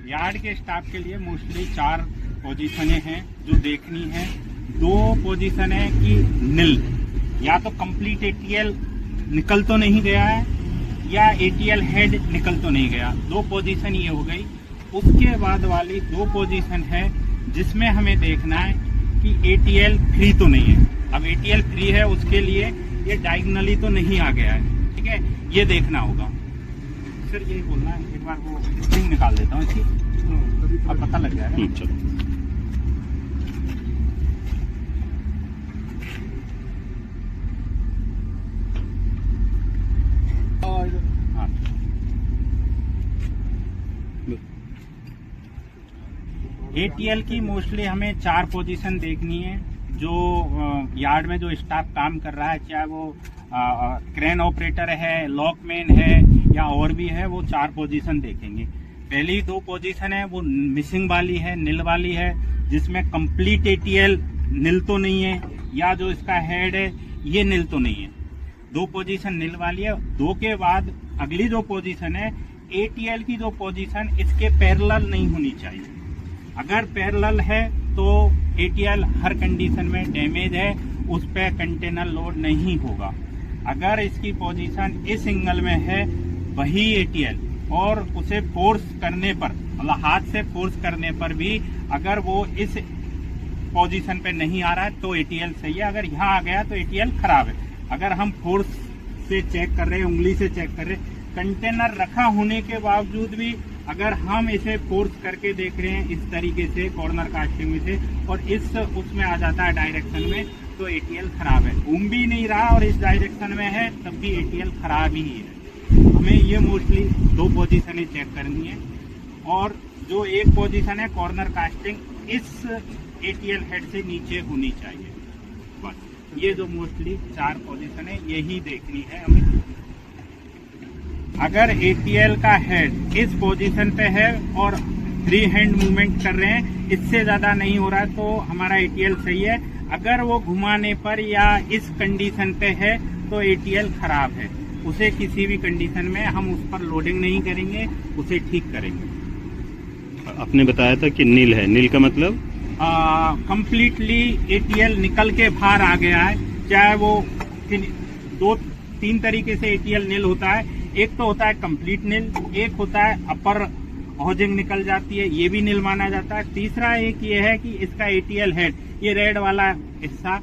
Yard के staff के लिए मोस्टली 4 पोजीशनें हैं जो देखनी है। 2 पोजीशन है कि नील, या तो कंप्लीट एटीएल निकल तो नहीं गया है या एटीएल हेड निकल तो नहीं गया। 2 पोजीशन ये हो गई। उसके बाद वाली 2 पोजीशन है जिसमें हमें देखना है कि एटीएल फ्री तो नहीं है। अब एटीएल फ्री है उसके लिए ये डायगोनली तो नहीं आ गया है, ठीक है, ये देखना होगा। सर यही बोलना है, एक बार वो स्प्रिंग निकाल देता हूँ इसकी, अब पता लग जाएगा। चलो हाँ। एटीएल की मोस्टली हमें 4 पोजीशन देखनी है। जो यार्ड में जो स्टाफ काम कर रहा है, चाहे वो क्रेन ऑपरेटर है, लॉकमैन है या और भी है, वो 4 पोजीशन देखेंगे। पहली 2 पोजीशन है वो मिसिंग वाली है, नील वाली है, जिसमें कंप्लीट एटीएल नील तो नहीं है या जो इसका हेड है ये नील तो नहीं है। 2 पोजीशन नील वाली है। 2 के बाद अगली जो पोजीशन है एटीएल की जो पोजीशन इसके पैरेलल नहीं होनी चाहिए। अगर पैरेलल है तो एटीएल हर कंडीशन में डैमेज है, उस पर कंटेनर लोड नहीं होगा। अगर इसकी पोजीशन इस एंगल में है वही एटीएल, और उसे फोर्स करने पर, मतलब हाथ से फोर्स करने पर भी अगर वो इस पोजीशन पे नहीं आ रहा है तो एटीएल सही है। अगर यहाँ आ गया तो एटीएल खराब है। अगर हम फोर्स से चेक कर रहे हैं, उंगली से चेक कर रहे हैं, कंटेनर रखा होने के बावजूद भी अगर हम इसे फोर्स करके देख रहे हैं इस तरीके से कॉर्नर कास्टिंग में से, और इस उसमें आ जाता है डायरेक्शन में, तो एटीएल खराब है। घूम भी नहीं रहा और इस डायरेक्शन में है तब भी एटीएल खराब ही है। हमें ये मोस्टली 2 पोजीशनें चेक करनी है। और जो एक पोजीशन है कॉर्नर कास्टिंग इस एटीएल हेड से नीचे होनी चाहिए। बस ये जो मोस्टली 4 पोजीशन है यही देखनी है हमें। अगर एटीएल का हेड इस पोजीशन पे है और फ्री हैंड मूवमेंट कर रहे हैं, इससे ज्यादा नहीं हो रहा है, तो हमारा एटीएल सही है। अगर वो घुमाने पर या इस कंडीशन पे है तो एटीएल खराब है। उसे किसी भी कंडीशन में हम उस पर लोडिंग नहीं करेंगे, उसे ठीक करेंगे। आपने बताया था कि नील है, नील का मतलब कंप्लीटली एटीएल निकल के बाहर आ गया है। चाहे वो 2-3 तरीके से एटीएल नील होता है। एक तो होता है कंप्लीट नील, एक होता है अपर होजिंग निकल जाती है, ये भी नील माना जाता है। तीसरा एक ये है कि इसका एटीएल हेड, ये रेड वाला हिस्सा